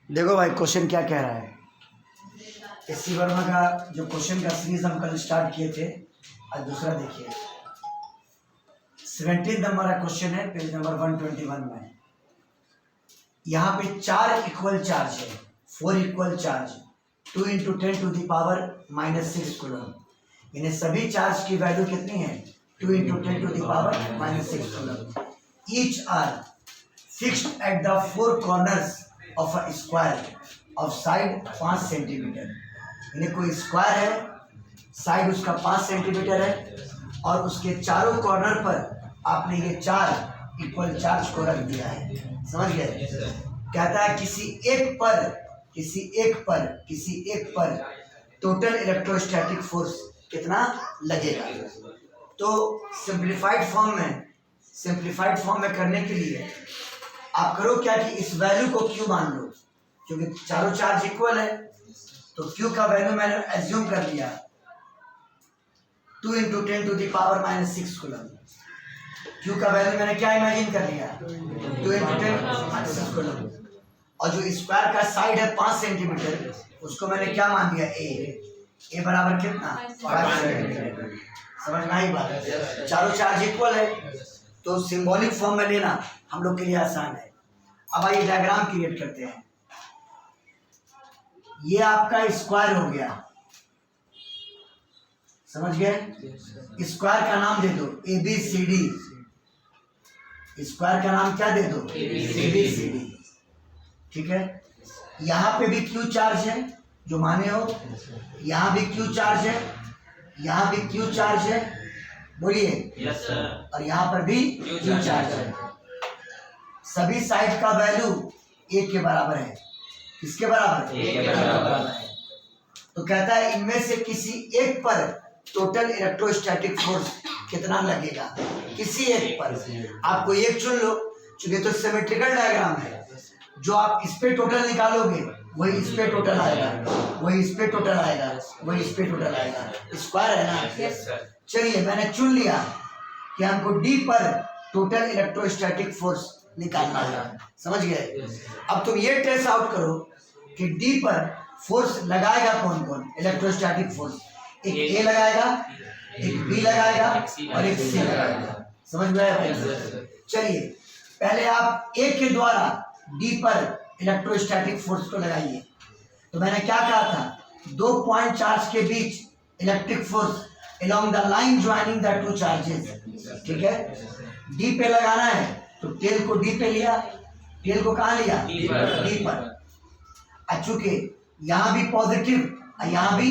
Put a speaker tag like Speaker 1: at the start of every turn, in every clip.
Speaker 1: देखो भाई क्वेश्चन क्या कह रहा है। एस.सी. वर्मा का जो क्वेश्चन का सीरीज हम कल स्टार्ट किए थे, आज दूसरा देखिए। 17 नंबर का क्वेश्चन है, पेज नंबर 121 में। यहाँ पे 4 इक्वल चार्ज है, 4 इक्वल चार्ज, 2 × 10⁻⁻6 कूलम। इन्हें सभी चार्ज की वैल्यू कितनी है? 2 × 10⁻⁻6 coulomb. Each are fixed at the 4 corners of a square of side 5 centimetre. इन्हें कोई स्क्वायर है, साइड उसका 5 सेंटीमीटर है और उसके चारों कॉर्नर पर आपने ये 4 इक्वल चार्ज को रख दिया है। समझ गए? कहता है किसी एक पर टोटल इलेक्ट्रोस्टैटिक फोर्स कितना लगेगा। तो सिंप्लीफाइड फॉर्म में करने के लिए आप करो क्या कि इस वैल्यू को क्यू मान लो, क्योंकि चारों चार्ज इक्वल है। तो क्यू का वैल्यू मैंने एज्यूम कर लिया 2 × 10⁻⁻6 कूलम। क्यू का वैल्यू मैंने क्या इमेजिन कर लिया? 2 × 10⁻⁶ कूलम। और जो स्क्वायर का साइड है 5 सेंटीमीटर, उसको मैंने क्या मान दिया? ए बराबर कितना? 5 सेंटीमीटर। समझ में आई बात? चारों चार्ज इक्वल है तो सिंबॉलिक फॉर्म में लेना हम लोग के लिए आसान है। अब आइए डायग्राम क्रिएट करते हैं। ये आपका स्क्वायर हो गया, समझ गए? स्क्वायर का नाम दे दो ABCD। स्क्वायर का नाम क्या दे दो? ABCD। ठीक है। यहाँ पे भी क्यू चार्ज है जो माने हो, यहाँ भी क्यू चार्ज है, यहाँ भी क्यू चार्ज है, बोलिए।
Speaker 2: Yes sir.
Speaker 1: और यहाँ पर भी क्यू चार्ज है। सभी साइड का वैल्यू 1 के बराबर है। किसके बराबर?
Speaker 2: 1 के बराबर
Speaker 1: है। तो कहता है इनमें से किसी एक पर टोटल इलेक्ट्रोस्टैटिक फोर्स कितना लगेगा। किसी एक पर आपको एक चुन लो, चूंकि तो सिमेट्रिकल डायग्राम है। जो आप इस पे टोटल निकालोगे वही इस पे टोटल आएगा, वही इस पे टोटल आएगा, वही इस पे टोटल आएगा। स्क्वायर है ना?
Speaker 2: Yes sir.
Speaker 1: चलिए मैंने चुन लिया कि हमको डी पर टोटल इलेक्ट्रोस्टैटिक फोर्स निकालना है। समझ गए? अब तुम ये टेस्ट आउट करो कि डी पर फोर्स लगाएगा कौन कौन इलेक्ट्रोस्टैटिक फोर्स। एक ए लगाएगा, एक बी लगाएगा और एक सी लगाएगा। समझ में आया भाई? चलिए पहले आप ए के द्वारा डी पर इलेक्ट्रोस्टैटिक फोर्स को लगाइए। तो मैंने क्या कहा था? 2 पॉइंट चार्ज के बीच electric force along the line joining the 2 charges। ठीक है। डी पे लगाना है तो टेल को डी पे लिया, टेल को कहाँ लिया? डी पर। चूंकि यहाँ भी पॉजिटिव और यहाँ भी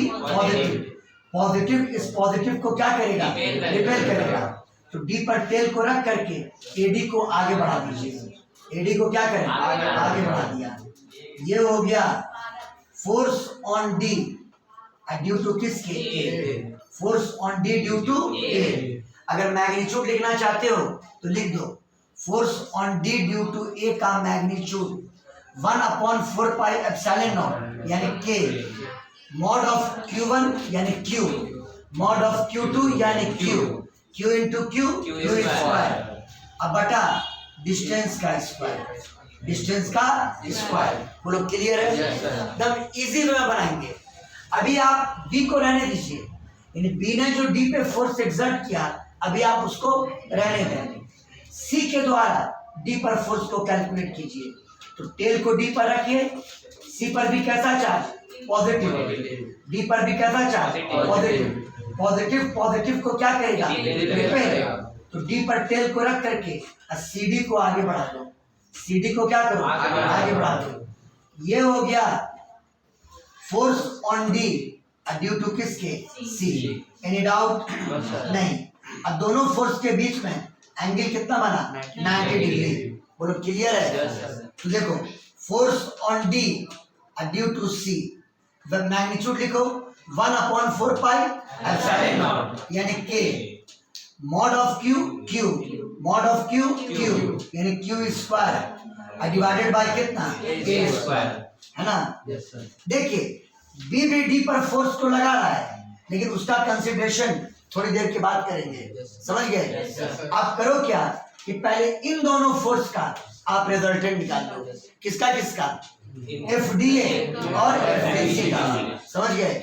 Speaker 1: पॉजिटिव इस पॉजिटिव को क्या करेगा? रिपेल करेगा। तो डी पर टेल को रख करके एडी को आगे बढ़ा दीजिए। एडी को क्या करें? आगे बढ़ा दिया। ये हो गया force on D due to किसके? A. Force on D due to A. अगर मैग्नीट्यूड लिखना चाहते हो तो लिख दो force on D due to A का मैग्नीट्यूड 1/4πε0 यानी के, मॉड ऑफ Q1 यानी Q, मॉड ऑफ Q2 यानी Q, Q into Q square, अब बटा डिस्टेंस का स्क्वायर, डिस्टेंस का स्क्वायर। बोलो क्लियर है? एकदम इजी वे में बनाएंगे। अभी आप बी को रहने दीजिए, बी ने जो डी पे फोर्स एक्सर्ट किया अभी आप उसको रहने दें। सी के द्वारा डी पर फोर्स को कैलकुलेट कीजिए। तो टेल को डी पर रखिए, सी पर भी कैसा चार्ज? पॉजिटिव। डी पर भी कैसा चार्ज? पॉजिटिव। पॉजिटिव को क्या करेगा? रिपेल। तो डी पर टेल को रख करके सीडी को आगे बढ़ा दो। सीडी को क्या करो? आगे बढ़ा दो। ये हो गया force on D due to किसके? सी। Any doubt? नहीं। अब दोनों फोर्स के बीच में एंगल कितना बना? 90 डिग्री। बोलो क्लियर है? तो देखो force on D due to C, magnitude लिखो 1/4πε0 यानी के, mod of Q, mod of Q यानी Q स्क्वायर डिवाइडेड बाय कितना? A स्क्वायर, है ना? देखिए बी भी डी पर फोर्स को लगा रहा है, लेकिन उसका कंसिडरेशन थोड़ी देर के बाद करेंगे। समझ गए? आप करो क्या कि पहले इन दोनों फोर्स का आप रिजल्टेंट निकाल लो। किसका? एफडीए और एफडीसी का। समझ गए?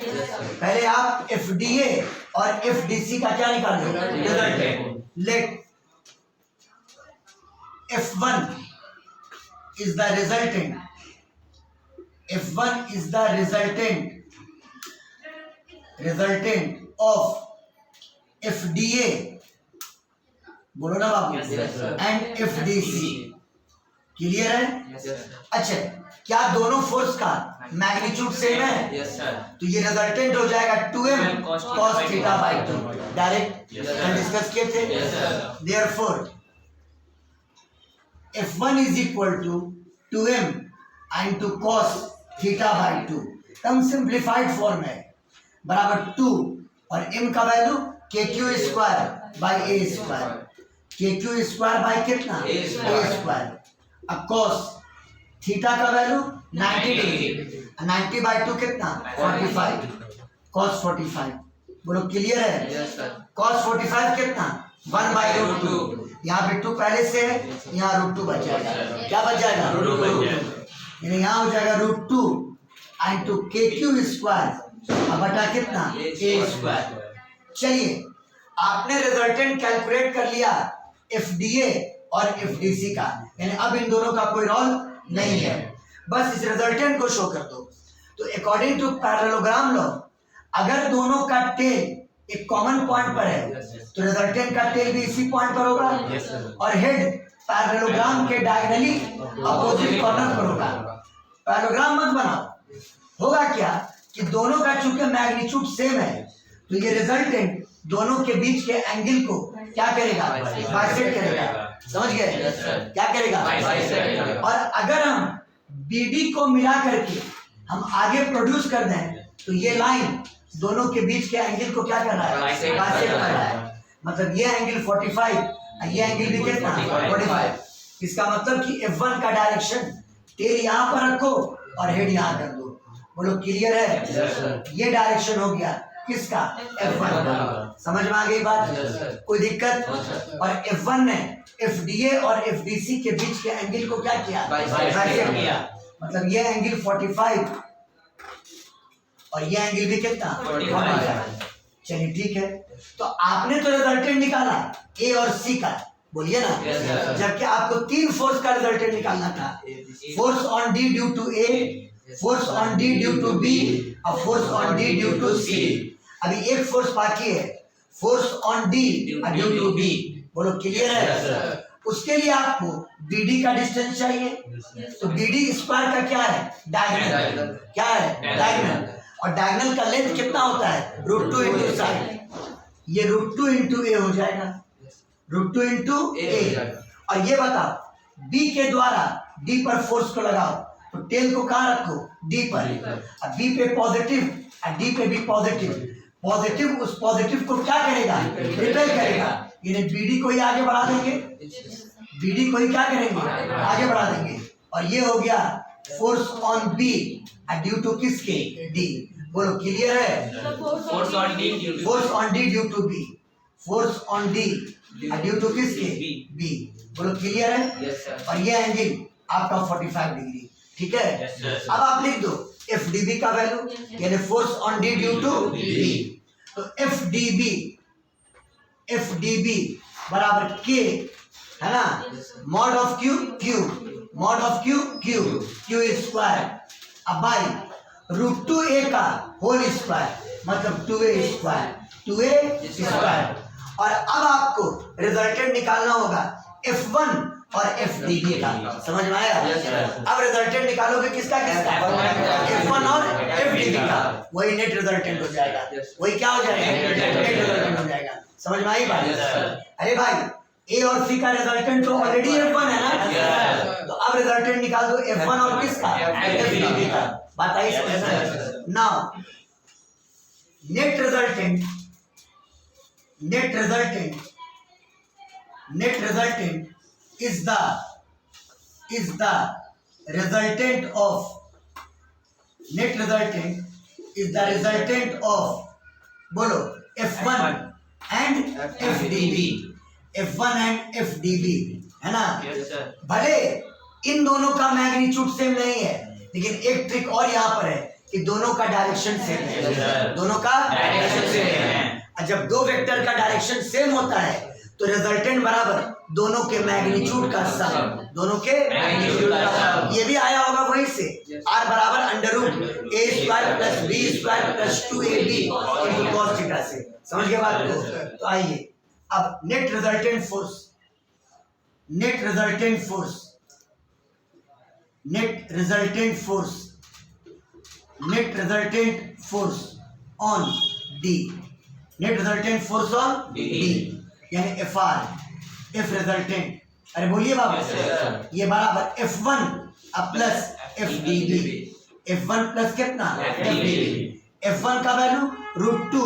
Speaker 1: पहले आप एफडीए और एफडीसी का क्या निकाल लो, resultant. Let F1 is the resultant. F1 is the resultant of FDA, बोलो ना बाबू, एंड FDC। क्लियर है? अच्छा, क्या दोनों फोर्स का मैग्नीट्यूड सेम है? तो ये रिजल्टेंट हो जाएगा 2m cos theta by 2। Direct हम डिस्कस किए थे। Therefore F1 is equal to 2m into cos theta by 2। Come simplified form है, बराबर 2 और m का value KQ square by A square. KQ square by कितना? A square. अब cos theta का वैल्यू 90 डिग्री, 90 बाई 2 कितना? 45, cos 45। बोलो clear है? cos 45 कितना? 1 बाई रूट 2। यहाँ पे 2 पहले से है, यहाँ रूट 2 बच जाएगा। क्या बच जाएगा? रूट 2। यानी यहाँ हो जाएगा रूट 2 इंटू KQ स्क्वायर अब बटा कितना? A square. चलिए, आपने रिजल्टेंट कैलकुलेट कर लिया FDA और FDC का, यानी अब इन दोनों का कोई रोल नहीं है, बस इस रिजल्टेंट को शो कर दो। तो अकॉर्डिंग टू पैरेललोग्राम लॉ, अगर दोनों का टेल एक कॉमन पॉइंट पर है तो रिजल्टेंट का टेल भी इसी पॉइंट पर होगा, और हेड पैरेललोग्राम के डायगोनली अपोजिट कॉर्नर पर होगा। पैरेललोग्राम मत बनाओ, होगा क्या कि दोनों का चूंकि मैग्नीट्यूड सेम है तो ये रिजल्टेंट दोनों के बीच के एंगल को क्या करेगा? बाइसेक्ट करेगा। समझ गए? क्या करेगा? और अगर हम BD को मिला करके हम आगे प्रोड्यूस कर दें तो ये लाइन दोनों के बीच के एंगल को क्या कर रहा है? बाइसेक्ट कर रहा है। मतलब ये एंगल 45 और ये एंगल भी कितना? 45। इसका मतलब कि F1 का डायरेक्शन टेल यहाँ पर रखो और हेड यहाँ कर दो। बोलो क्लियर है? ये डायरेक्शन हो गया किसका? F1 का। समझ में आ गई बात? कोई दिक्कत? और F1 ने FDA और FDC के बीच के एंगल को क्या किया? बाइसेक्ट किया। मतलब ये एंगल 45 और ये एंगल भी कितना? 45। चलिए ठीक है, तो आपने तो रिजल्टेंट निकाला A और C का, बोलिए ना, जबकि आपको 3 फोर्स का रिजल्टेंट निकालना था। Force on D due to A, force on D due to B और force on D due to C। अभी एक फोर्स बाकी है, force on D due to B। बोलो क्लियर है? उसके लिए आपको BD का डिस्टेंस चाहिए, तो BD स्क्वायर का क्या है? डायगोनल। क्या है? डायगोनल। और डायगोनल का लेंथ कितना होता है? Root 2 into side. ये रूट 2 इंटू ए हो जाएगा, रूट 2 इंटू ए। और ये बताओ B के द्वारा D पर फोर्स को लगाओ तो टेल को कहाँ रखो? D पर। अब B पे पॉजिटिव और D पे भी पॉजिटिव, पॉजिटिव उस पॉजिटिव को क्या करेगा? रिपेल करेगा। यानी BD को ही आगे बढ़ा देंगे, BD को ही क्या करेंगे? आगे बढ़ा देंगे। और ये हो गया force on B due to किसके? D। बोलो क्लियर है?
Speaker 2: Force on D
Speaker 1: due to B, force on D due to किसके? B। बोलो क्लियर है? और ये एंगल आपका 45 डिग्री। ठीक है, अब आप लिख दो FDB का वैल्यू, यानी force on D due to B। तो FDB बराबर K है ना, मॉड ऑफ Q स्क्वायर अब बाई रूट 2A का होल स्क्वायर, मतलब 2A स्क्वायर। और अब आपको रिजल्टेंट निकालना होगा F1 और FDB का। समझ में आया? अब रिजल्टेंट निकालोगे किसका? F1 और FDB का। वही नेट रिजल्टेंट हो जाएगा। वही क्या हो जाएगा? नेट रिजल्टेंट हो जाएगा। समझ में आई बात? अरे भाई, A और C का रिजल्टेंट तो ऑलरेडी F1 है ना, तो अब रिजल्टेंट निकाल दो F1 और किसका? FDB का। बात आई समझ में? Now net resultant is the resultant of बोलो F1 and FDB है ना। भले इन दोनों का मैग्नीट्यूड सेम नहीं है लेकिन एक ट्रिक और यहाँ पर है कि दोनों का डायरेक्शन सेम है, दोनों का
Speaker 2: डायरेक्शन सेम है।
Speaker 1: और जब दो वेक्टर का डायरेक्शन सेम होता है तो रिजल्टेंट बराबर दोनों के मैग्नीट्यूड का सम, दोनों के
Speaker 2: मैग्नीट्यूड का सम।
Speaker 1: ये भी आया होगा वहीं से, r बराबर under root A square plus B square plus 2ab into cos theta से। समझ गए बात को? तो आइए अब net resultant force, net resultant force, net resultant force, net resultant force on D, net resultant force on D यानी F R, F resultant, अरे बोलिए बाबा, ये बराबर F1 अब प्लस FDB, F1 प्लस कितना FDB, F1 का value √2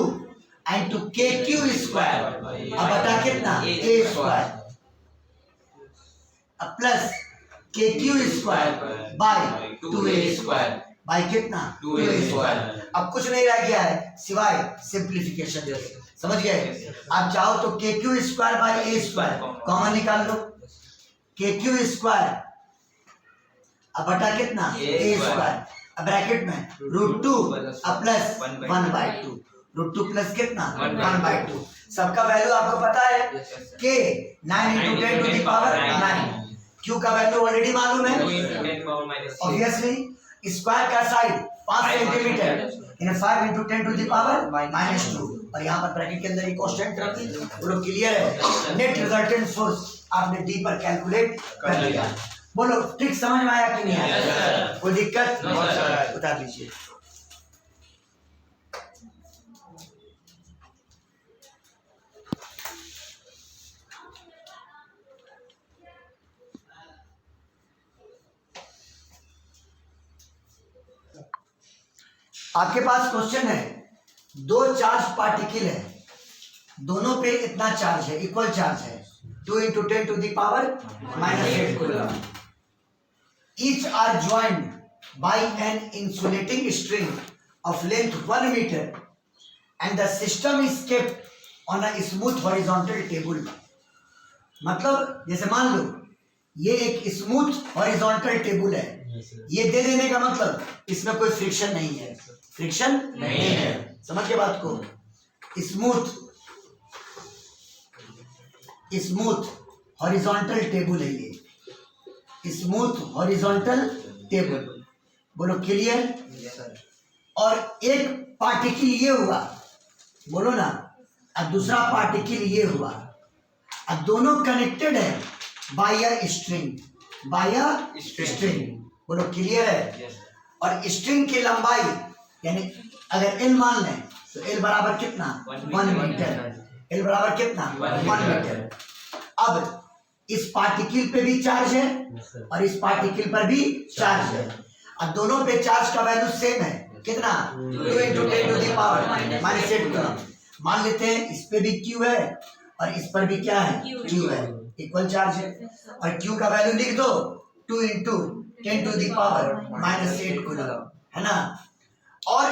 Speaker 1: and two KQ square अब बटा कितना A स्क्वायर अब plus KQ square by 2A square by कितना 2A स्क्वायर। अब कुछ नहीं रह गया है सिवाय सिंप्लीफिकेशन। समझ गए? आप चाहो तो KQ square by A square common निकाल लो, KQ स्क्वायर अब बटा कितना A स्क्वायर, अब ब्रैकेट में √2 अब प्लस 1/2, √2 प्लस कितना 1/2। सबका वैल्यू आपको पता है K 9 × 10 to the power 9, Q का वैल्यू ऑलरेडी मालूम है ऑब्वियसली। स्क्वायर का साइड 5 सेंटीमीटर यानी 5 × 10 टू द पावर -2 और यहाँ पर ब्रैकेट के अंदर एक कांस्टेंट रख दी। वो लोग क्लियर है? नेट रिजल्टेंट फोर्स आपने डी पर कैलकुलेट कर लिया। बोलो ट्रिक समझ में आया कि नहीं आया? कोई दिक्कत बता दीजिए। आपके पास क्वेश्चन है, दो चार्ज पार्टिकल है, दोनों पे इतना चार्ज है, इक्वल चार्ज है 2 × 10 to the power -8 coulomb. Each are joined by an insulating string of length 1 meter and the system is kept on a smooth horizontal table। मतलब जैसे मान लो ये एक स्मूथ हॉरिजॉन्टल टेबल है, ये दे देने का मतलब इसमें कोई फ्रिक्शन नहीं है, फ्रिक्शन नहीं है। समझ के बात को? स्मूथ स्मूथ हॉरिजॉन्टल टेबल है ये, स्मूथ हॉरिजॉन्टल टेबल। बोलो क्लियर? और एक पार्टिकल ये हुआ, बोलो ना, अब दूसरा पार्टिकल ये हुआ, अब दोनों कनेक्टेड है by a string, by a string. बोलो क्लियर है? और स्ट्रिंग की लंबाई यानी अगर L मान लें तो L बराबर कितना 1 मीटर, L बराबर कितना 1 मीटर। अब इस पार्टिकल पे भी चार्ज है और इस पार्टिकल पर भी चार्ज है, अब दोनों पे चार्ज का वैल्यू सेम है, कितना 2 × 10 टू द पावर -8 कूलम। मान लेते हैं इस पे भी Q है और इस पर भी क्या है Q है, इक्वल चार्ज है और Q का वैल्यू लिख दो 2 × 10 टू द पावर -8 कूलम, है ना। और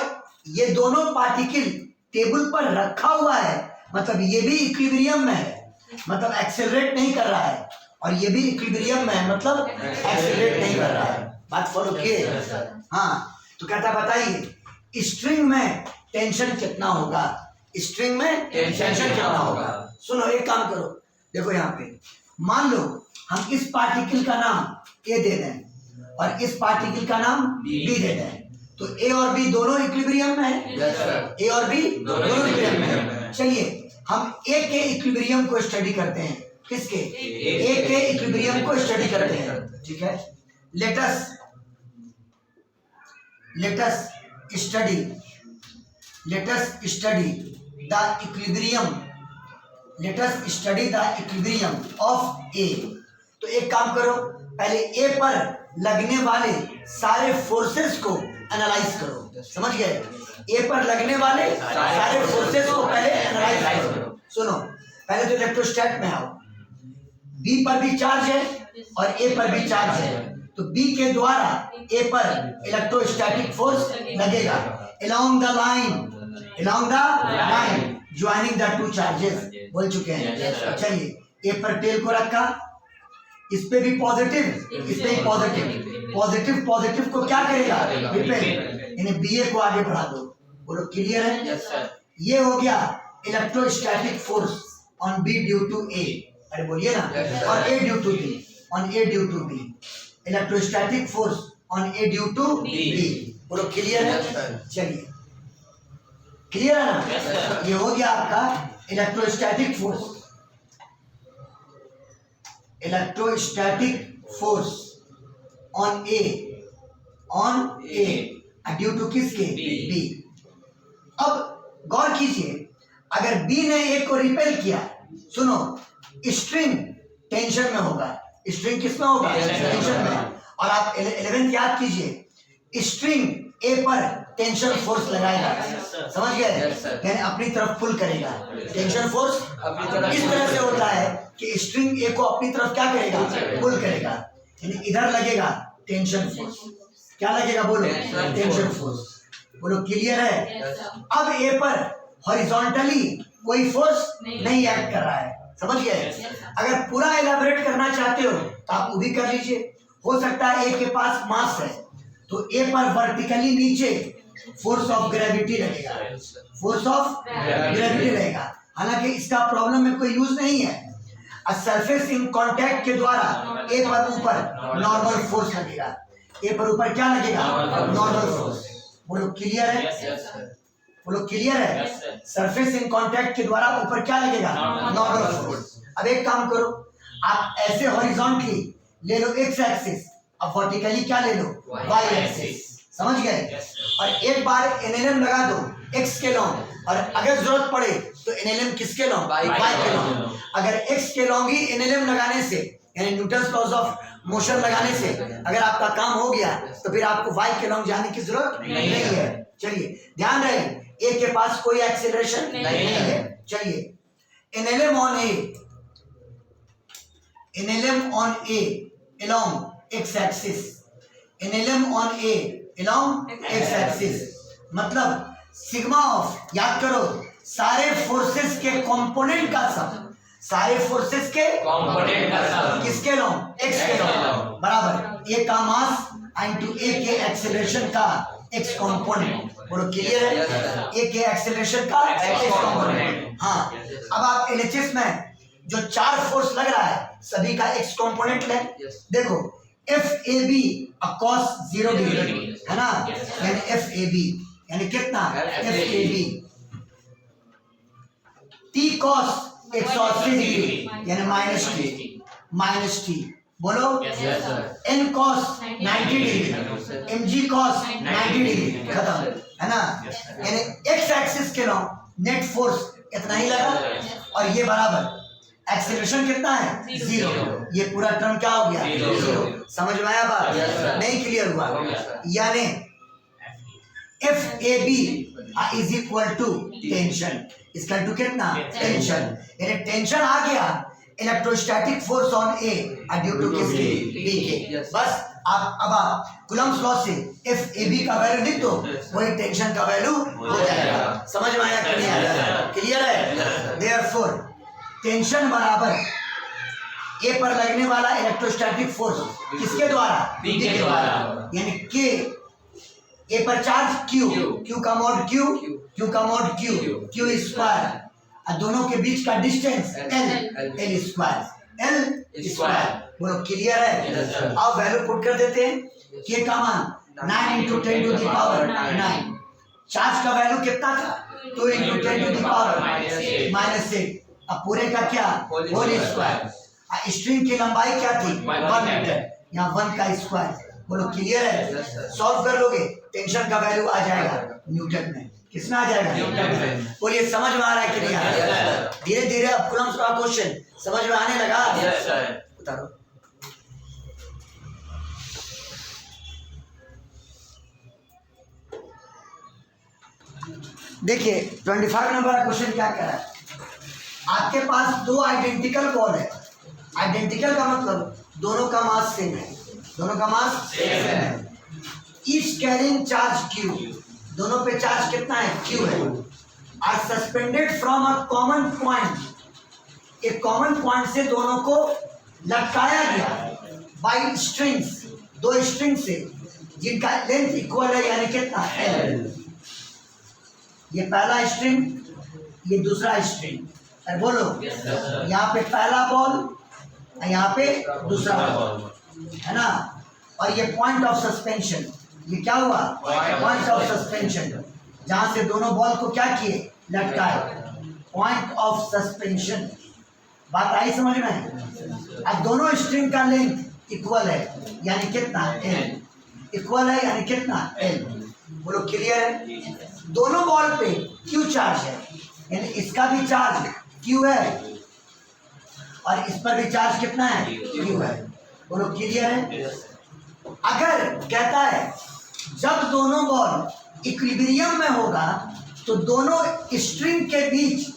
Speaker 1: ये दोनों पार्टिकल टेबल पर रखा हुआ है, मतलब ये भी इक्विलिब्रियम में है, मतलब एक्सेलरेट नहीं कर रहा है, और ये भी इक्विलिब्रियम में है, मतलब एक्सेलरेट नहीं कर रहा है। बात फॉलो किए? हाँ, तो कहता बताइए स्ट्रिंग में टेंशन कितना होगा, स्ट्रिंग में टेंशन कितना होगा। सुनो एक काम करो, देखो यहाँ पे मान लो हम इस पार्टिकल का नाम A दे दें और इस पार्टिकल का नाम B दे दें, तो A और B दोनों इक्विलिब्रियम में है, A और B दोनों इक्विलिब्रियम में है। चलिए हम A के इक्विलिब्रियम को स्टडी करते हैं, किसके? A के इक्विलिब्रियम को स्टडी करते हैं, ठीक है। Let's study the equilibrium of A। तो एक काम करो, पहले A पर लगने वाले सारे फोर्सेस को एनालाइज करो। समझ गए? A पर लगने वाले सारे फोर्सेस को पहले एनालाइज करो। सुनो, पहले तो इलेक्ट्रोस्टैट में आओ, B पर भी चार्ज है और A पर भी चार्ज है, तो B के द्वारा A पर इलेक्ट्रोस्टैटिक फोर्स लगेगा along the line joining the two charges। बोल चुके हैं। चलिए A पर टेल को रखा, इस पे भी पॉजिटिव, इस पे भी पॉजिटिव, पॉजिटिव पॉजिटिव को क्या करेगा, रिपेल, यानी BA को आगे बढ़ा दो। बोलो क्लियर है?
Speaker 2: Yes sir.
Speaker 1: ये हो गया electrostatic force on B due to A। अरे बोलिए ना, और A due to B, on A due to B, electrostatic force on A due to B। बोलो क्लियर है? चलिए क्लियर है ना?
Speaker 2: Yes, sir.
Speaker 1: ये हो गया आपका electrostatic force, electrostatic force on A, on A due to किसके, B। अब गौर कीजिए, अगर B ने A को रिपेल किया, सुनो, स्ट्रिंग टेंशन में होगा, स्ट्रिंग किस में होगा, टेंशन में, और आप 11th याद कीजिए, स्ट्रिंग A पर टेंशन फोर्स लगाएगा, समझ गए, यानी अपनी तरफ पुल करेगा। टेंशन फोर्स इस तरह से होता है कि स्ट्रिंग A को अपनी तरफ क्या करेगा, पुल करेगा, यानी इधर लगेगा टेंशन फोर्स, क्या लगेगा बोलो, टेंशन फोर्स। बोलो क्लियर है? अब A पर हॉरिजॉन्टली कोई फोर्स नहीं एक्ट कर रहा है, समझ गए? अगर पूरा एलाबोरेट करना चाहते हो तो आप वो भी कर लीजिए। हो सकता है A के पास मास है तो A पर वर्टिकली नीचे फोर्स ऑफ ग्रेविटी लगेगा, फोर्स ऑफ ग्रेविटी रहेगा, हालांकि इसका प्रॉब्लम में कोई यूज नहीं है। सरफेस इन कांटेक्ट के द्वारा A पर ऊपर नॉर्मल फोर्स लगेगा, A पर ऊपर क्या लगेगा, नॉर्मल फोर्स। बोलो क्लियर है? बोलो क्लियर है? सरफेस इन कांटेक्ट के द्वारा ऊपर क्या लगेगा, नॉर्मल फोर्स। अब एक काम करो, आप ऐसे हॉरिजॉन्टली ले लो x एक्सिस, अब वर्टिकली क्या ले लो, y एक्सिस, समझ गए? और एक बार NLM लगा दो x के लॉन्ग, और अगर जरूरत पड़े तो NLM किसके लॉन्ग, y के लॉन्ग। अगर x के लॉन्ग ही NLM लगाने से, यानी न्यूटन्स लॉज ऑफ मोशन लगाने से अगर आपका काम हो गया तो फिर आपको y के लॉन्ग जाने की जरूरत नहीं है। चलिए ध्यान रहे, A के पास कोई एक्सीलरेशन नहीं है। चलिए NLM on A along x axis, NLM on A along x axis, मतलब सिग्मा ऑफ, याद करो, सारे फोर्सेस के कंपोनेंट का सम, सारे फोर्सेस के
Speaker 2: कंपोनेंट का सम
Speaker 1: किसके लॉन्ग, x के लॉन्ग, बराबर A का मास इनटू A के एक्सेलरेशन का x कंपोनेंट। बोलो क्लियर है? A के एक्सेलरेशन का x कंपोनेंट। हाँ, अब आप LHS में जो 4 फोर्स लग रहा है सभी का x कंपोनेंट ले। देखो FAB cos 0 डिग्री है ना, यानी FAB यानी कितना, FAB T cos 180 डिग्री यानी माइनस T। बोलो N cos 90 degree, mg cos 90 degree, खत्म है ना, यानी x एक्सिस के लॉन्ग नेट फोर्स इतना ही लगा, और ये बराबर एक्सेलरेशन कितना है, 0। ये पूरा टर्म क्या हो गया, 0। समझ में आया बात? नहीं क्लियर हुआ? यानी FAB is equal to tension, इसका टू कितना, टेंशन, यानी टेंशन आ गया electrostatic force on A due to किसके, B के। बस अब आप कूलम्ब्स लॉ से FAB का वैल्यू लिख दो, वही टेंशन का वैल्यू हो जाएगा। समझ में आया कि नहीं आया? क्लियर है? देयरफॉर टेंशन बराबर A पर लगने वाला इलेक्ट्रोस्टैटिक फोर्स किसके द्वारा, B के द्वारा, यानी K, A पर चार्ज Q का मॉड Q का मॉड Q स्क्वायर, और दोनों के बीच का डिस्टेंस L स्क्वायर। बोलो क्लियर है? अब वैल्यू पुट कर देते हैं, K का मान 9 × 10 टू द पावर 9, चार्ज का वैल्यू कितना था, 2 × 10 टू द पावर -8, अब पूरे का क्या, होल स्क्वायर। स्ट्रिंग की लंबाई क्या थी, 1 मीटर, यहाँ 1 का स्क्वायर। बोलो क्लियर है? सॉल्व कर लोगे, टेंशन का वैल्यू आ जाएगा न्यूटन में, किसमें आ जाएगा, न्यूटन में। बोलिए समझ में आ रहा है कि नहीं आ रहा है? धीरे धीरे अब कूलम्ब्स का क्वेश्चन समझ में आने लगा। उतारो। देखिए 25 नंबर का क्वेश्चन क्या कह रहा है, आपके पास 2 आइडेंटिकल बॉल है। आइडेंटिकल का मतलब दोनों का मास सेम है, दोनों का मास सेम है। ईच कैरिंग चार्ज Q, दोनों पे चार्ज कितना है, Q है। Are suspended from a common point, एक कॉमन पॉइंट से दोनों को लटकाया गया बाई स्ट्रिंग्स, दो स्ट्रिंग से जिनका लेंथ इक्वल है, यानी कितना L। ये पहला स्ट्रिंग, ये दूसरा स्ट्रिंग। अरे बोलो, यहाँ पे पहला बॉल, यहाँ पे दूसरा बॉल, है ना। और ये पॉइंट ऑफ सस्पेंशन, ये क्या हुआ, पॉइंट ऑफ सस्पेंशन, जहां से दोनों बॉल को क्या किए, लटकाए, पॉइंट ऑफ सस्पेंशन। बात आई समझ में। अब दोनों स्ट्रिंग का लेंथ इक्वल है, यानी कितना L, इक्वल है यानी कितना L। बोलो क्लियर है। दोनों बॉल पे Q चार्ज है, यानी इसका भी चार्ज Q है और इस पर भी चार्ज कितना है, Q है। बोलो क्लियर है। अगर कहता है जब दोनों बॉल इक्विलिब्रियम में होगा तो दोनों स्ट्रिंग के बीच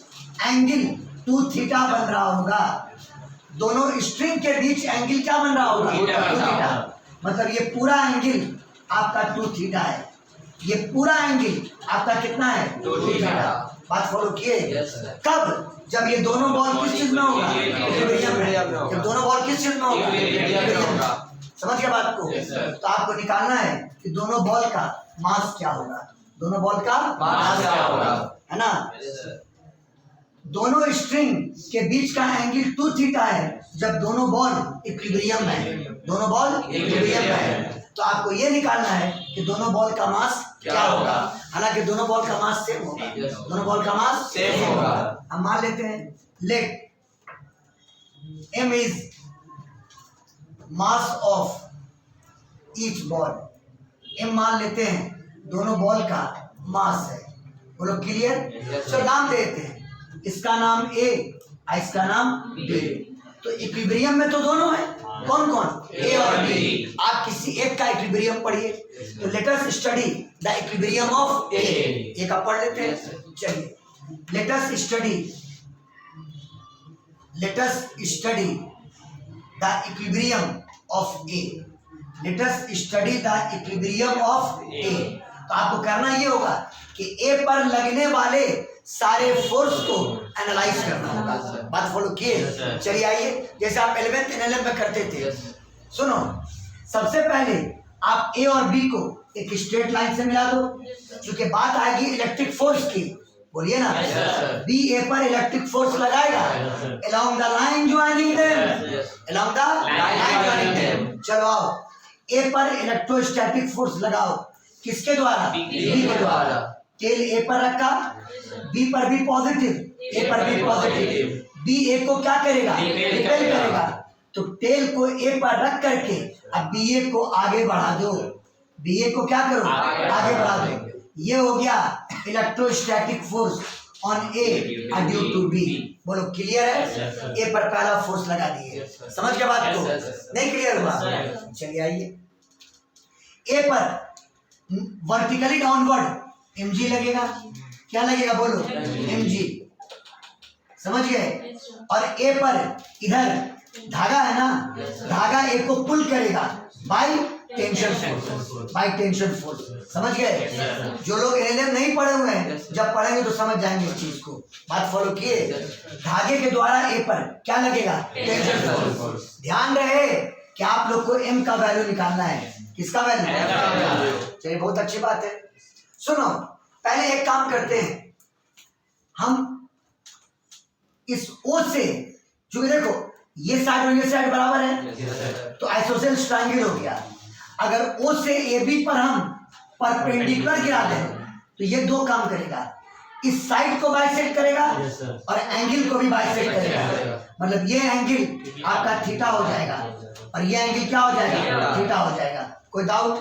Speaker 1: एंगल 2 थीटा बन रहा होगा। दोनों स्ट्रिंग के बीच एंगल क्या बन रहा होगा, 2 थीटा। मतलब ये पूरा एंगल आपका 2 थीटा है, ये पूरा एंगल आपका कितना है, 2 थीटा। बात फॉलो किए। कब, जब ये दोनों बॉल किस चीज में होगा, इक्विलिब्रियम में। जब दोनों बॉल किस चीज में होगा, इक्विलिब्रियम में। समझ गया बात को। तो आपको निकालना है कि दोनों बॉल का मास क्या होगा, दोनों बॉल का मास क्या होगा, है ना। दोनों स्ट्रिंग के बीच का एंगल 2 थीटा है जब दोनों बॉल इक्विलिब्रियम में है, दोनों बॉल इक्विलिब्रियम में है। तो आपको ये निकालना है कि दोनों बॉल का मास क्या होगा। हालांकि दोनों बॉल का मास सेम होगा, दोनों बॉल का मास सेम होगा। हम मान लेते हैं let m is mass of each ball. m मान लेते हैं दोनों बॉल का मास है। बोलो क्लियर। चलो नाम देते हैं, इसका नाम A और इसका नाम B। तो इक्विलिब्रियम में तो दोनों है, कौन कौन, A और B। आप किसी एक का इक्विलिब्रियम पढ़िए। तो let us study the equilibrium of A। एक आप पढ़ लेते हैं। चलिए, let us study the equilibrium of A। Let us study the equilibrium of A। तो आपको करना ये होगा कि A पर लगने वाले सारे फोर्स को एनालाइज करना होगा। बात फॉलो किए। चलिए आइए, जैसे आप 11th NLM में करते थे। सुनो, सबसे पहले आप A और B को एक स्ट्रेट लाइन से मिला दो, क्योंकि बात आएगी इलेक्ट्रिक फोर्स की। बोलिए ना, B A पर इलेक्ट्रिक फोर्स लगाएगा along the line joining them, along the line joining them। चलो आओ, A पर इलेक्ट्रोस्टैटिक फोर्स लगाओ, किसके द्वारा, B के द्वारा। टेल A पर रखा, B पर भी पॉजिटिव, A पर भी पॉजिटिव। B A को क्या करेगा, रिपेल करेगा। तो टेल को A पर रख करके अब BA को आगे बढ़ा दो। BA को क्या करो, आगे बढ़ा दो। ये हो गया electrostatic force on A due to B। बोलो क्लियर है। A पर पहला फोर्स लगा दिए। समझ के बात को, नहीं क्लियर हुआ। चलिए आइए, A पर वर्टिकली डाउनवर्ड mg लगेगा। क्या लगेगा, बोलो mg। समझ गए। और A पर इधर धागा है ना, धागा A को पुल करेगा by tension force, by tension force. समझ गए। जो लोग NLM नहीं पढ़े हुए हैं, जब पढ़ेंगे तो समझ जाएंगे इस चीज को। बात फॉलो किए। धागे के द्वारा A पर क्या लगेगा, टेंशन फोर्स। ध्यान रहे कि आप लोग को M का वैल्यू निकालना है। किसका वैल्यू। चलिए, बहुत अच्छी बात है। सुनो, पहले एक काम करते हैं, हम इस O से, क्योंकि देखो ये साइड और ये साइड बराबर है, तो आइसोसेलेस ट्रायंगल हो गया। अगर O से AB पर हम परपेंडिकुलर गिरा दें तो ये दो काम करेगा, इस साइड को बाइसेक्ट करेगा और एंगल को भी बाइसेक्ट करेगा। मतलब ये एंगल आपका थीटा हो जाएगा और ये एंगल क्या हो जाएगा, थीटा हो जाएगा। कोई डाउट।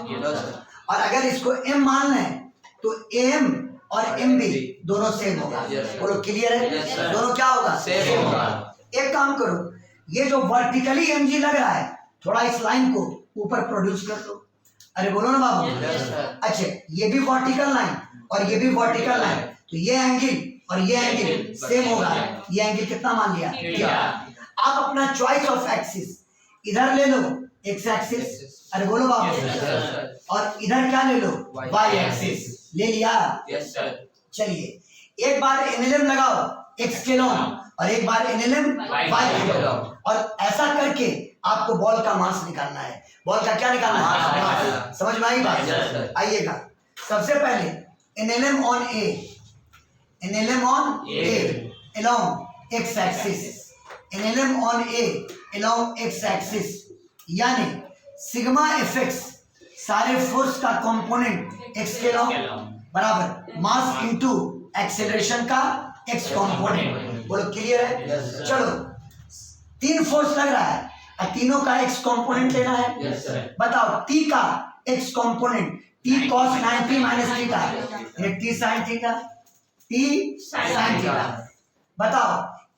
Speaker 1: और अगर इसको M मान लें तो AM और MB दोनों सेम होगा। बोलो क्लियर है। दोनों क्या होगा, सेम होगा। एक काम करो, ये जो वर्टिकली mg लग रहा है, थोड़ा इस लाइन को ऊपर प्रोड्यूस कर दो। अरे बोलो ना बाबू। अच्छा, ये भी वर्टिकल लाइन और ये भी वर्टिकल लाइन, तो ये एंगल और ये एंगल सेम होगा। ये एंगल कितना मान लिया, थीटा। आप अपना चॉइस ऑफ एक्सिस इधर ले लो, एक्स एक्सिस। अरे बोलो बाबू। और इधर क्या ले लो, वाई एक्सिस। ले लिया। चलिए, एक बार NLM लगाओ x के लॉन्ग और एक बार NLM y के लॉन्ग। और ऐसा करके आपको बॉल का मास निकालना है। बॉल का क्या निकालना है? मास। समझ में आई
Speaker 2: Yes,
Speaker 1: बात?
Speaker 2: sir.
Speaker 1: आइएगा, सबसे पहले NLM on A, NLM on A along x axis, NLM on A along x axis, यानी सिग्मा fx सारे फोर्स का कंपोनेंट x के लॉन्ग बराबर मास इनटू एक्सेलरेशन का x कंपोनेंट। बोलो क्लियर है?
Speaker 2: Yes, sir.
Speaker 1: चलो, तीन फोर्स लग रहा है और तीनों का x कंपोनेंट लेना है।
Speaker 2: Yes, sir.
Speaker 1: बताओ t का x component t cos 90 minus theta, ये t sin theta, t sin theta. बताओ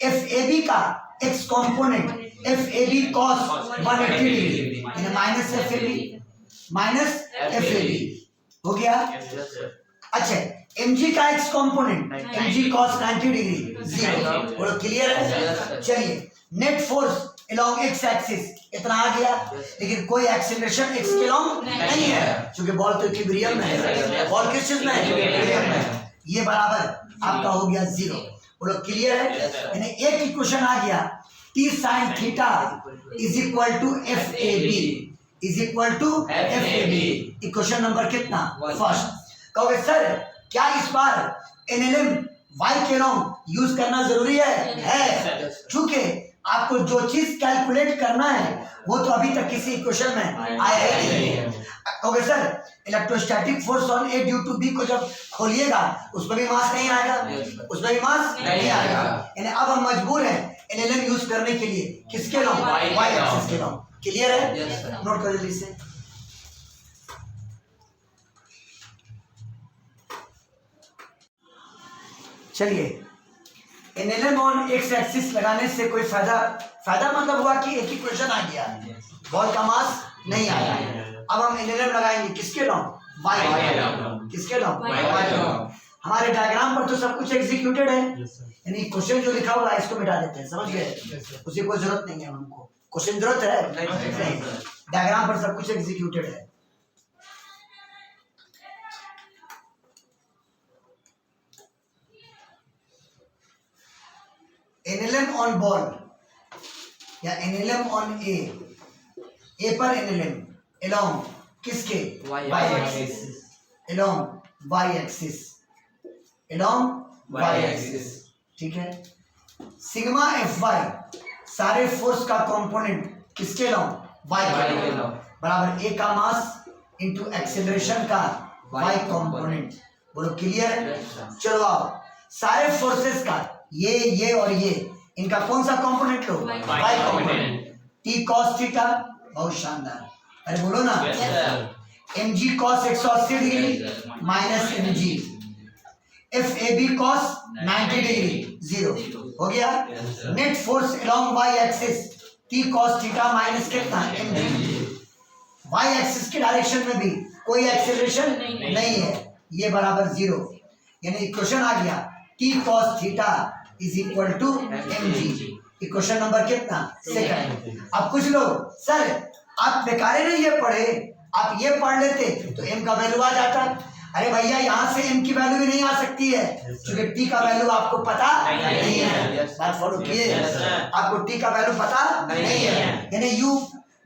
Speaker 1: FAB का x component FAB cos 180 degree, यानी माइनस FAB हो गया।
Speaker 2: Yes, sir.
Speaker 1: अच्छा, mg का x component mg cos 90 degree 0। बोलो क्लियर है? चलिए, net force along x axis इतना आ गया, लेकिन कोई एक्सीलरेशन x के लॉन्ग नहीं है, क्योंकि बॉल तो इक्विलिब्रियम में है। बॉल किस चीज में है? इक्विलिब्रियम में है। ये बराबर आपका हो गया 0। बोलो क्लियर है? यानी एक इक्वेशन आ गया, t sin theta is equal to FAB, is equal to FAB। Equation number कितना? फर्स्ट। कहोगे सर क्या इस बार NLM y के लॉन्ग यूज करना जरूरी है? क्योंकि आपको जो चीज कैलकुलेट करना है वो तो अभी तक किसी इक्वेशन में आया ही नहीं है। कहोगे sir electrostatic force on A due to B को जब खोलिएगा उसमें भी मास नहीं आएगा, उसमें भी मास नहीं आएगा। यानी अब हम मजबूर हैं NLM यूज करने के लिए किसके लॉन्ग? y एक्सिस के लॉन्ग। क्लियर है? नोट कर जल्दी से। चलिए, NLM ऑन x एक्सिस लगाने से कोई फायदा मतलब हुआ कि एक इक्वेशन आ गया, बॉल का मास नहीं आया। अब हम NLM लगाएंगे किसके लॉन्ग? y के लॉन्ग। किसके लॉन्ग? y के लॉन्ग। हमारे डायग्राम पर तो सब कुछ एग्जीक्यूटेड है, यानी क्वेश्चन जो लिखा हुआ है इसको मिटा देते हैं। समझ गए? उसी कोई जरूरत नहीं है हमको। क्वेश्चन जरूरत है नहीं, डायग्राम पर सब कुछ एग्जीक्यूटेड है। NLM ऑन बॉल या NLM ऑन A पर NLM along किसके? y axis, along y axis, along y axis. ठीक है। सिग्मा FY सारे फोर्स का कंपोनेंट किसके लॉन्ग? y के लॉन्ग बराबर A का मास इनटू एक्सेलरेशन का y कंपोनेंट। बोलो क्लियर है? चलो आओ, सारे फोर्सेस का ये और ये इनका कौन सा कंपोनेंट लो? y component. t cos theta, बहुत शानदार। अरे बोलो ना। mg cos 180 degree minus mg FAB cos 90 degree 0 हो गया। Net force along y axis t cos theta minus कितना? mg। y एक्सिस के डायरेक्शन में भी कोई एक्सेलरेशन नहीं है, ये बराबर 0। यानी इक्वेशन आ गया t cos theta is equal to mg। Equation number कितना? सेकंड। अब कुछ लोग सर आप बेकारे नहीं ये पढ़े, आप ये पढ़ लेते तो m का वैल्यू आ जाता। अरे भैया यहाँ से m की वैल्यू भी नहीं आ सकती है, क्योंकि t का वैल्यू आपको पता नहीं है। बात फॉलो किए? आपको t का वैल्यू पता नहीं है, यानी you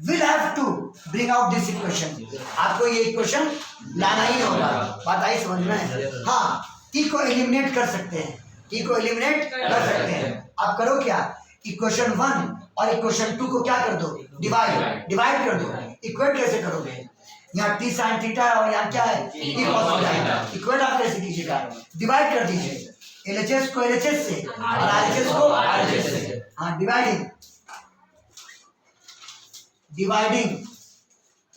Speaker 1: will have to bring out this equation. आपको ये इक्वेशन लाना ही होगा। बात आई समझ में? हाँ, t को एलिमिनेट कर सकते हैं, t को एलिमिनेट कर सकते हैं। आप करो क्या? इक्वेशन 1 और इक्वेशन 2 को क्या कर दो? डिवाइड कर दो। इक्वेट कैसे करोगे? यहाँ t sin थीटा है और यहाँ क्या है? t cos theta. इक्वेट आप कैसे कीजिएगा? डिवाइड कर दीजिए, LHS को LHS से और RHS को RHS से। हाँ, dividing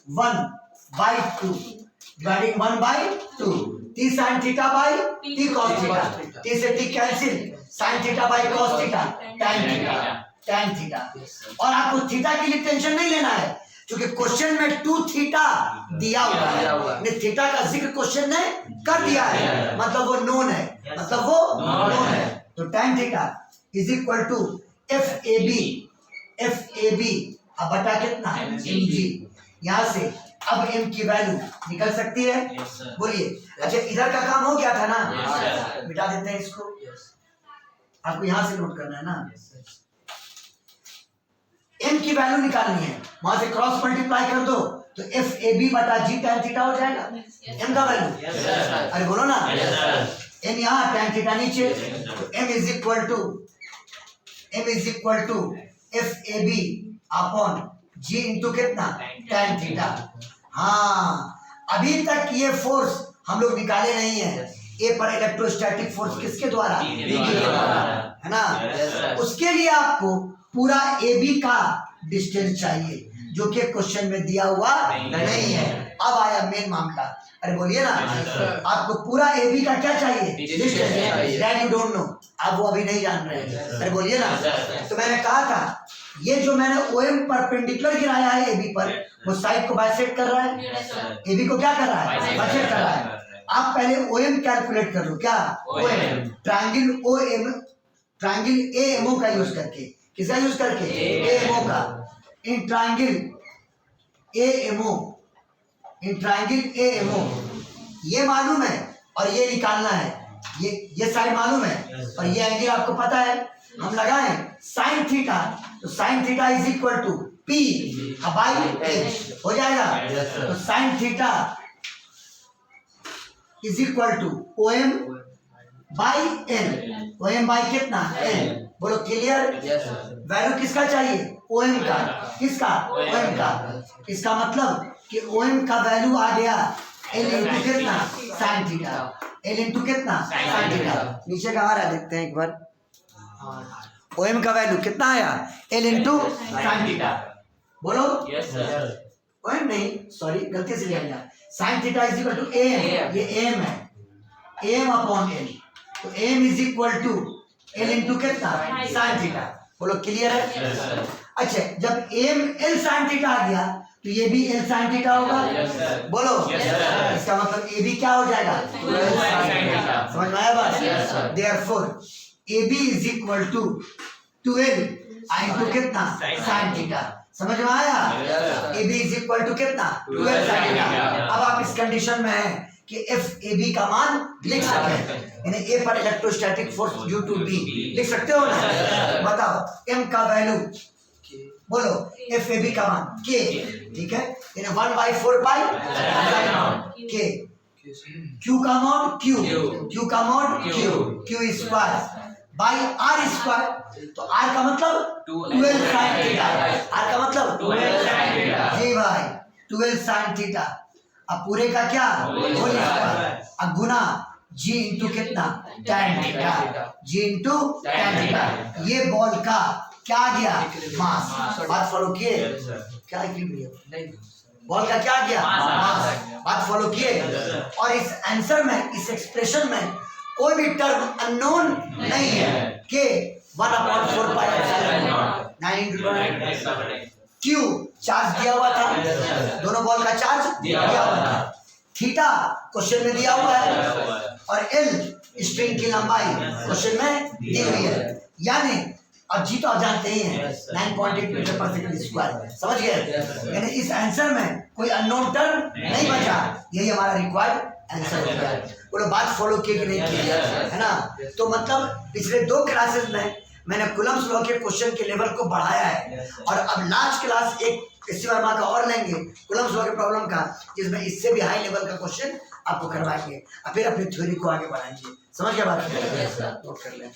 Speaker 1: 1/2, dividing 1/2, t sin theta by t cos theta, t से t cancel, sin theta by cos theta, tan theta. और आपको थीटा के लिए टेंशन नहीं लेना है, क्योंकि क्वेश्चन में 2 थीटा दिया हुआ है। थीटा का जिक्र क्वेश्चन ने कर दिया है, मतलब वो नोन है, तो tan theta is equal to FAB अब बटा कितना? mg। यहाँ से अब m की वैल्यू निकल सकती है। बोलिए। अच्छा, इधर का काम हो गया था ना? मिटा देते हैं इसको। आपको यहाँ से नोट करना है ना। एम की वैल्यू निकालनी है, वहां से क्रॉस मल्टीप्लाई कर दो तो एफ ए बी बटा जी tan थीटा हो जाएगा एम का वैल्यू। अरे बोलो ना, एम यहाँ tan थीटा नीचे, तो M is equal to F A B upon G into कितना tan थीटा। हाँ, अभी तक ये फोर्स हम लोग निकाले नहीं है, ए पर इलेक्ट्रोस्टैटिक फोर्स किसके द्वारा, बी के द्वारा, है ना। उसके लिए आपको पूरा ए बी का डिस्टेंस चाहिए जो कि क्वेश्चन में दिया हुआ नहीं है। अब आया मेन मामला, अरे बोलिए ना, आपको पूरा ए बी का क्या चाहिए, distance. That you don't know, आप वो अभी नहीं जान रहे हैं। अरे बोलिए ना, तो मैंने कहा था ये जो मैंने ओ एम परपेंडिकुलर गिराया है ए बी पर, वो साइड को बाइसेक्ट कर रहा है, ए बी को क्या कर रहा है, बाइसेक्ट कर रहा है। आप पहले ओ एम कैलकुलेट कर लो, क्या O M, triangle O M, triangle A M O का यूज करके, किसका यूज करके, ए एम ओ का। In triangle A M O, in triangle A M O ये मालूम है और ये निकालना है, ये साइड मालूम है और ये एंगल आपको पता है, हम लगाएं साइन थीटा, तो sine theta is equal to P by H हो जाएगा। तो sine theta is equal to O M by N, O M by कितना एन, बोलो क्लियर। वैल्यू किसका चाहिए, ओ एम का, किसका, ओ एम का। इसका मतलब कि ओ एम का वैल्यू आ गया एल इंटू कितना साइन थीटा, एल इंटू कितना साइन थीटा। नीचे का आ रहा है, देखते हैं एक बार, ओ एम का वैल्यू कितना आया, एल इंटू साइन थीटा, बोलो। ओ एम नहीं, सॉरी गलती से लिया गया, sine theta is equal to A M, ये एम है, एम अपॉन एल, तो M is equal to L into कितना साइन थीटा, बोलो क्लियर है। अच्छा, जब एम एल साइन थीटा आ गया तो ये भी एल साइन थीटा होगा, बोलो। इसका मतलब ए बी क्या हो जाएगा, समझ में आया बात। Therefore A B is equal to 12 into कितना साइन थीटा, समझ में आया। A B is equal to कितना 12 साइन थीटा। अब आप इस कंडीशन में हैं कि एफ ए बी का मान लिख सकते हैं, यानी ए पर electrostatic force due to B लिख सकते हो ना। बताओ एम का वैल्यू, बोलो एफ ए बी का मान के, ठीक है, यानी 1/4 पाई के, क्यू का मॉड क्यू, क्यू का mod Q, Q square by R square, तो आर का मतलब 12 साइन थीटा, आर का मतलब 12 साइन थीटा, जी भाई 12 साइन थीटा। अब पूरे का क्या होल स्क्वायर, अब गुना जी इंटू कितना tan थीटा, जी इंटू tan थीटा। ये बॉल का क्या आ गया, मास। बात फॉलो किए, क्या बॉल का क्या गया, मास। बात फॉलो किए। और इस आंसर में, इस एक्सप्रेशन में कोई भी टर्म अननोन नहीं है कि 1/4 पाई एप्सिलॉन 9 क्यू चार्ज दिया हुआ था, दोनों बॉल का चार्ज दिया हुआ था, थीटा क्वेश्चन में दिया हुआ है और एल स्ट्रिंग की लंबाई क्वेश्चन में दी हुई है, यानी अब जी तो आप जानते ही हैं 9.8 मीटर पर सेकंड स्क्वायर, समझ गए। यानी इस आंसर में कोई अननोन टर्म नहीं बचा, यही हमारा रिक्वायर्ड आंसर होता है। बोलो बात फॉलो किए कि नहीं किया, है ना। तो मतलब पिछले 2 क्लासेस में मैंने कूलम्ब्स लॉ के क्वेश्चन के लेवल को बढ़ाया है और अब लास्ट क्लास एक इसी वर्मा का और लेंगे कूलम्ब्स लॉ के प्रॉब्लम का, जिसमें इससे भी हाई लेवल का क्वेश्चन आपको करवाएंगे और फिर अपनी थ्योरी को आगे बढ़ाएंगे। समझ गए बात, नोट कर लें।